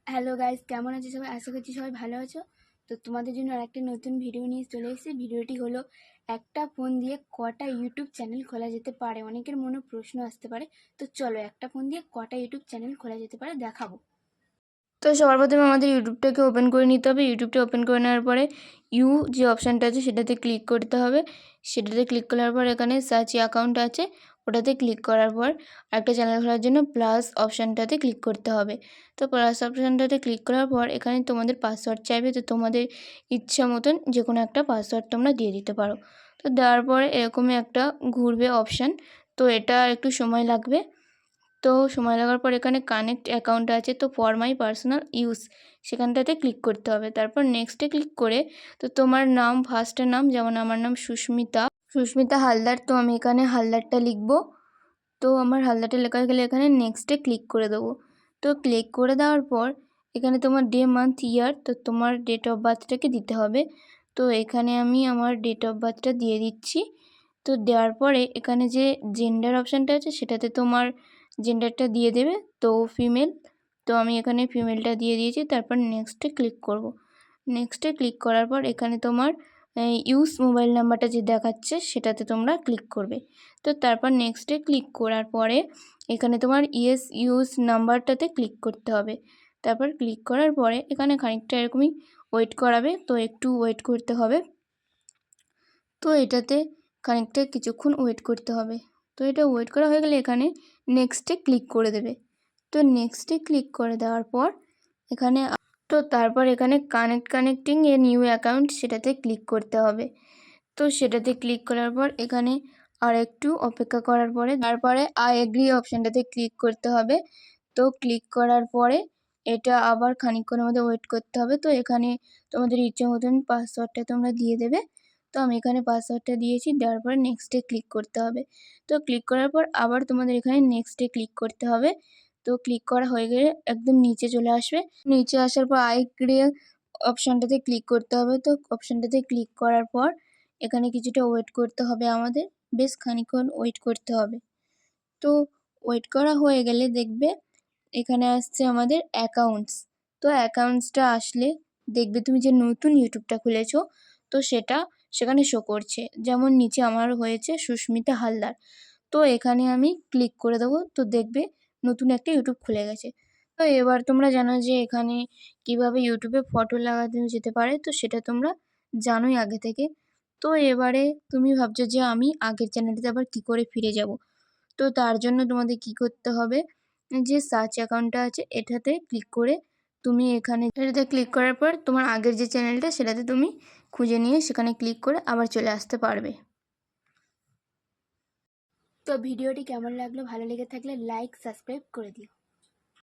Hello guys, কেমন আছো সবাই? আশা করছি সবাই ভালো আছো। তো তোমাদের জন্য আরেকটা নতুন ভিডিও নিয়ে চলে এসেছি। ভিডিওটি হলো একটা ফোন দিয়ে কটা ইউটিউব চ্যানেল খোলা যেতে পারে। অনেকের মনে প্রশ্ন আসতে পারে। তো চলো একটা ফোন দিয়ে কটা ইউটিউব চ্যানেল খোলা যেতে পারে দেখাবো। তো সবার প্রথমে আমাদের ইউটিউবটাকে ওপেন করে নিতে হবে। ইউটিউবটা ওপেন করে নেওয়ার পরে যে অপশানটা আছে সেটাতে ক্লিক করতে হবে। সেটাতে ক্লিক করার পর এখানে সার্চ অ্যাকাউন্ট আছে, ওটাতে ক্লিক করার পর একটা চ্যানেল খোলার জন্য প্লাস অপশানটাতে ক্লিক করতে হবে। তো প্লাস অপশানটাতে ক্লিক করার পর এখানে তোমাদের পাসওয়ার্ড চাইবে। তো তোমাদের ইচ্ছা মতন যে কোনো একটা পাসওয়ার্ড তোমরা দিয়ে দিতে পারো। তো দেওয়ার পরে এরকমই একটা ঘুরবে অপশান। তো এটা একটু সময় লাগবে। তো সময় লাগার পর এখানে কানেক্ট অ্যাকাউন্ট আছে, তো ফর মাই পার্সোনাল ইউজ সেখানটাতে ক্লিক করতে হবে। তারপর নেক্সটে ক্লিক করে তো তোমার নাম, ফার্স্টের নাম, যেমন আমার নাম সুস্মিতা হালদার, তো আমি এখানে হালদারটা লিখব। তো আমার হালদারটা লেখা হয়ে গেলে এখানে নেক্সটে ক্লিক করে দেবো। তো ক্লিক করে দেওয়ার পর এখানে তোমার ডে, মান্থ, ইয়ার, তো তোমার ডেট অফ বার্থটাকে দিতে হবে। তো এখানে আমি আমার ডেট অফ বার্থটা দিয়ে দিচ্ছি। তো দেওয়ার পরে এখানে যে জেন্ডার অপশানটা আছে সেটাতে তোমার জেন্ডারটা দিয়ে দেবে। তো ফিমেল, তো আমি এখানে ফিমেলটা দিয়ে দিয়েছি। তারপর নেক্সটে ক্লিক করব। নেক্সটে ক্লিক করার পর এখানে তোমার ইউজ মোবাইল নাম্বারটা যে দেখাচ্ছে সেটাতে তোমরা ক্লিক করবে। তো তারপর নেক্সটে ক্লিক করার পরে এখানে তোমার ইয়েস ইউজ নাম্বারটাতে ক্লিক করতে হবে। তারপর ক্লিক করার পরে এখানে খানিকটা এরকমই ওয়েট করাবে, তো একটু ওয়েট করতে হবে। তো এটাতে খানিকটা কিছুক্ষণ ওয়েট করতে হবে। তো এটা ওয়েট করা হয়ে গেলে এখানে নেক্সটে ক্লিক করে দেবে। তো নেক্সটে ক্লিক করে দেওয়ার পর এখানে তো তারপর এখানে কানেক্টিং এ নিউ অ্যাকাউন্ট সেটাতে ক্লিক করতে হবে। তো সেটাতে ক্লিক করার পর এখানে আর একটু অপেক্ষা করার পরে তারপরে আই এগ্রি অপশানটাতে ক্লিক করতে হবে। তো ক্লিক করার পরে এটা আবার খানিকক্ষণের মধ্যে ওয়েট করতে হবে। তো এখানে তোমাদের ইচ্ছে মতন পাসওয়ার্ডটা তোমরা দিয়ে দেবে। তো আমি এখানে পাসওয়ার্ডটা দিয়েছি, দেওয়ার পর নেক্সটে ক্লিক করতে হবে। তো ক্লিক করার পর আবার তোমাদের এখানে নেক্সটে ক্লিক করতে হবে। তো ক্লিক করা হয়ে গেলে একদম নিচে চলে আসবে। নিচে আসার পর আই এগ্রি অপশানটাতে ক্লিক করতে হবে। তো অপশানটাতে ক্লিক করার পর এখানে কিছুটা ওয়েট করতে হবে আমাদের, বেশ খানিকক্ষণ ওয়েট করতে হবে। তো ওয়েট করা হয়ে গেলে দেখবে এখানে আসছে আমাদের অ্যাকাউন্টস। তো অ্যাকাউন্টসটা আসলে দেখবে তুমি যে নতুন ইউটিউবটা খুলেছো তো সেটা সেখানে শো করছে। যেমন নিচে আমার হয়েছে সুস্মিতা হালদার। তো এখানে আমি ক্লিক করে দেবো। তো দেখবে নতুন একটা ইউটিউব খুলে গেছে। তো এবার তোমরা জানো যে এখানে কিভাবে ইউটিউবে ফটো লাগাতে যেতে পারে, তো সেটা তোমরা জানোই আগে থেকে। তো এবারে তুমি ভাবছো যে আমি আগের চ্যানেলটাতে আবার কী করে ফিরে যাব। তো তার জন্য তোমাদের কি করতে হবে, যে সার্চ অ্যাকাউন্টটা আছে এটাতে ক্লিক করে তুমি এটাতে ক্লিক করার পর তোমার আগের যে চ্যানেলটা সেটাতে তুমি খুঁজে নিয়ে সেখানে ক্লিক করে আবার চলে আসতে পারবে। তো ভিডিওটি কেমন লাগলো? ভালো লেগে থাকলে লাইক, সাবস্ক্রাইব করে দিও।